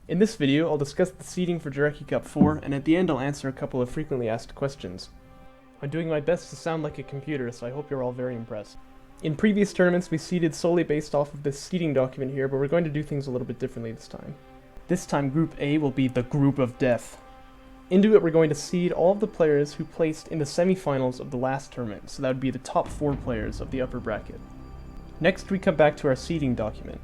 In this video, I'll discuss the seeding for Jaraci Cup 4, and at the end I'll answer a couple of frequently asked questions. I'm doing my best to sound like a computer, so I hope you're all very impressed. In previous tournaments, we seeded solely based off of this seeding document here, but we're going to do things a little bit differently this time. This time, Group A will be the Group of Death. Into it, we're going to seed all of the players who placed in the semifinals of the last tournament, so that would be the top 4 players of the upper bracket. Next, we come back to our seeding document.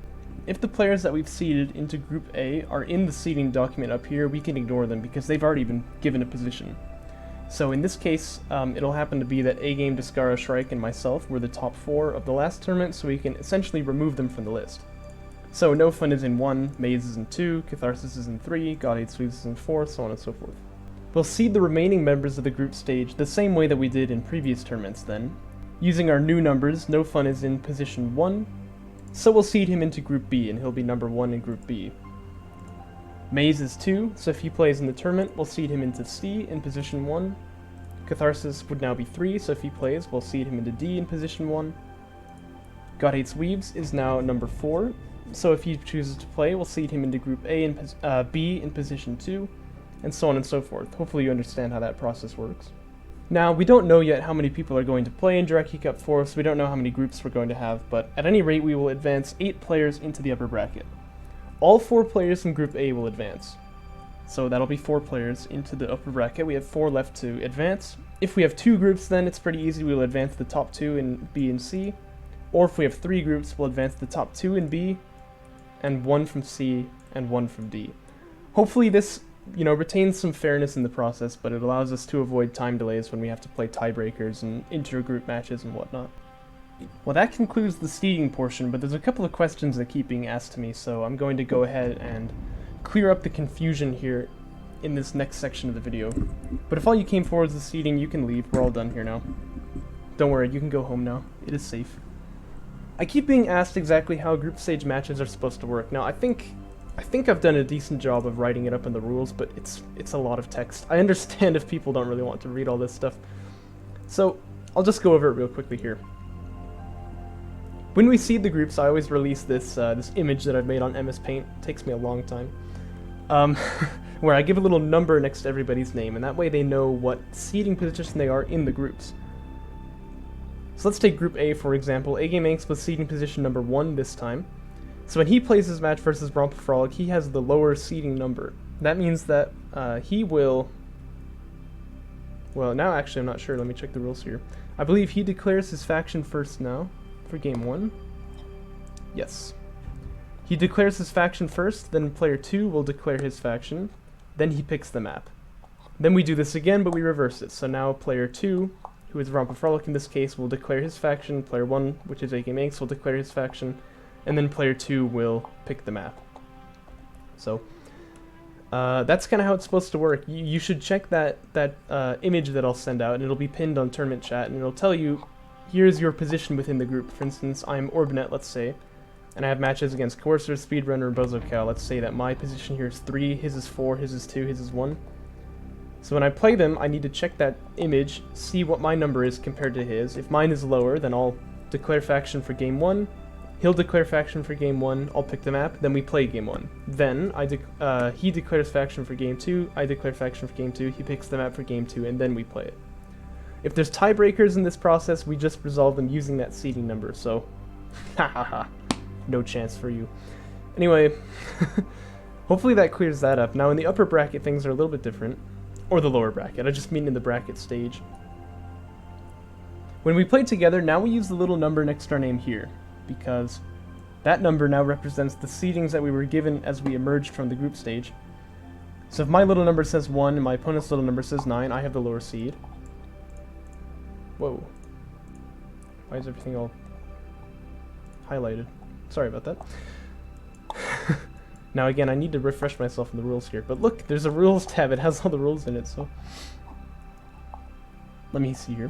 If the players that we've seeded into Group A are in the seeding document up here, we can ignore them because they've already been given a position. So in this case, it'll happen to be that A-Game, Descara, Shrike, and myself were the top 4 of the last tournament, so we can essentially remove them from the list. So No Fun is in 1, Maze is in 2, Catharsis is in 3, God Hates Sweets is in 4, so on and so forth. We'll seed the remaining members of the group stage the same way that we did in previous tournaments then. Using our new numbers, No Fun is in position 1, so we'll seed him into Group B, and he'll be number 1 in Group B. Maze is 2, so if he plays in the tournament, we'll seed him into C in position 1. Catharsis would now be 3, so if he plays, we'll seed him into D in position 1. God Hates Weaves is now number 4, so if he chooses to play, we'll seed him into Group A and B in position 2, and so on and so forth. Hopefully you understand how that process works. Now, we don't know yet how many people are going to play in Jaraci Cup 4, so we don't know how many groups we're going to have, but at any rate, we will advance 8 players into the upper bracket. All 4 players from Group A will advance. So that'll be 4 players into the upper bracket. We have 4 left to advance. If we have 2 groups, then it's pretty easy. We'll advance the top 2 in B and C. Or if we have 3 groups, we'll advance the top 2 in B, and 1 from C, and 1 from D. Hopefully this retains some fairness in the process, but it allows us to avoid time delays when we have to play tiebreakers and inter-group matches and whatnot. Well, that concludes the seeding portion, but there's a couple of questions that keep being asked to me, so I'm going to go ahead and clear up the confusion here in this next section of the video. But if all you came for was the seeding, you can leave. We're all done here now. Don't worry, you can go home now. It is safe. I keep being asked exactly how group stage matches are supposed to work. Now, I think I've done a decent job of writing it up in the rules, but it's a lot of text. I understand if people don't really want to read all this stuff. So, I'll just go over it real quickly here. When we seed the groups, I always release this image that I've made on MS Paint. It takes me a long time. Where I give a little number next to everybody's name, and that way they know what seeding position they are in the groups. So let's take Group A, for example. A-Game Angst was seeding position number 1 this time. So when he plays his match versus Romp Frolic, he has the lower seeding number. That means that he will... Well, now actually I'm not sure. Let me check the rules here. I believe he declares his faction first now for game 1. Yes. He declares his faction first, then player 2 will declare his faction, then he picks the map. Then we do this again, but we reverse it. So now player 2, who is Romp Frolic in this case, will declare his faction. Player 1, which is A-Game Angst, will declare his faction. And then player 2 will pick the map. So that's kind of how it's supposed to work. You should check that image that I'll send out, and it'll be pinned on tournament chat, and it'll tell you, here's your position within the group. For instance, I'm Orbnet, let's say, and I have matches against Courser, Speedrunner, and BozoCal. Let's say that my position here is 3, his is 4, his is 2, his is 1. So when I play them, I need to check that image, see what my number is compared to his. If mine is lower, then I'll declare faction for game 1. He'll declare faction for game 1, I'll pick the map, then we play game 1. Then, he declares faction for game 2, I declare faction for game 2, he picks the map for game 2, and then we play it. If there's tiebreakers in this process, we just resolve them using that seeding number, so... hahaha, no chance for you. Anyway, hopefully that clears that up. Now in the upper bracket, things are a little bit different. Or the lower bracket, I just mean in the bracket stage. When we play together, now we use the little number next to our name here, because that number now represents the seedings that we were given as we emerged from the group stage. So if my little number says 1 and my opponent's little number says 9, I have the lower seed. Whoa. Why is everything all highlighted? Sorry about that. Now again, I need to refresh myself in the rules here, but look, there's a rules tab, it has all the rules in it, so... Let me see here.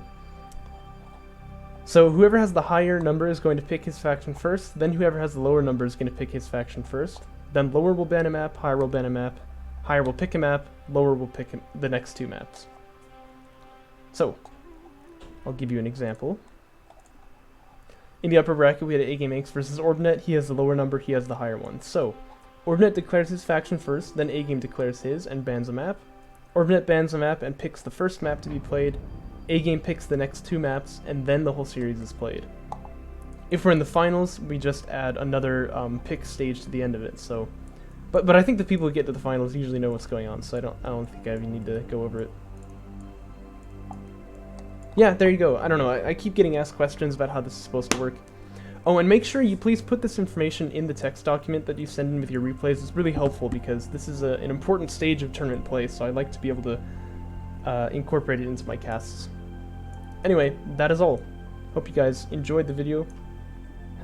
So whoever has the higher number is going to pick his faction first, then whoever has the lower number is going to pick his faction first, then lower will ban a map, higher will ban a map, higher will pick a map, lower will pick the next 2 maps. So, I'll give you an example. In the upper bracket, we had A-Game Angst versus Orbnet. He has the lower number, he has the higher one. So, Orbnet declares his faction first, then A-Game declares his and bans a map. Orbnet bans a map and picks the first map to be played. A-Game picks the next 2 maps, and then the whole series is played. If we're in the finals, we just add another pick stage to the end of it. So, but I think the people who get to the finals usually know what's going on, so I don't think I even need to go over it. Yeah, there you go. I don't know. I keep getting asked questions about how this is supposed to work. Oh, and make sure you please put this information in the text document that you send in with your replays. It's really helpful because this is an important stage of tournament play, so I like to be able to incorporate it into my casts. Anyway, that is all. Hope you guys enjoyed the video.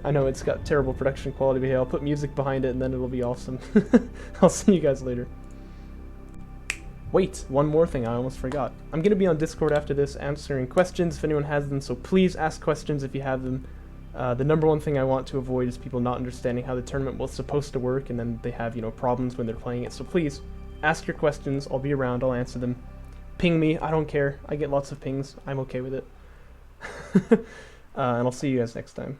I know it's got terrible production quality, but hey, I'll put music behind it and then it'll be awesome. I'll see you guys later. Wait, one more thing I almost forgot. I'm going to be on Discord after this answering questions if anyone has them, so please ask questions if you have them. The number one thing I want to avoid is people not understanding how the tournament was supposed to work and then they have, problems when they're playing it. So please, ask your questions. I'll be around. I'll answer them. Ping me. I don't care. I get lots of pings. I'm okay with it. And I'll see you guys next time.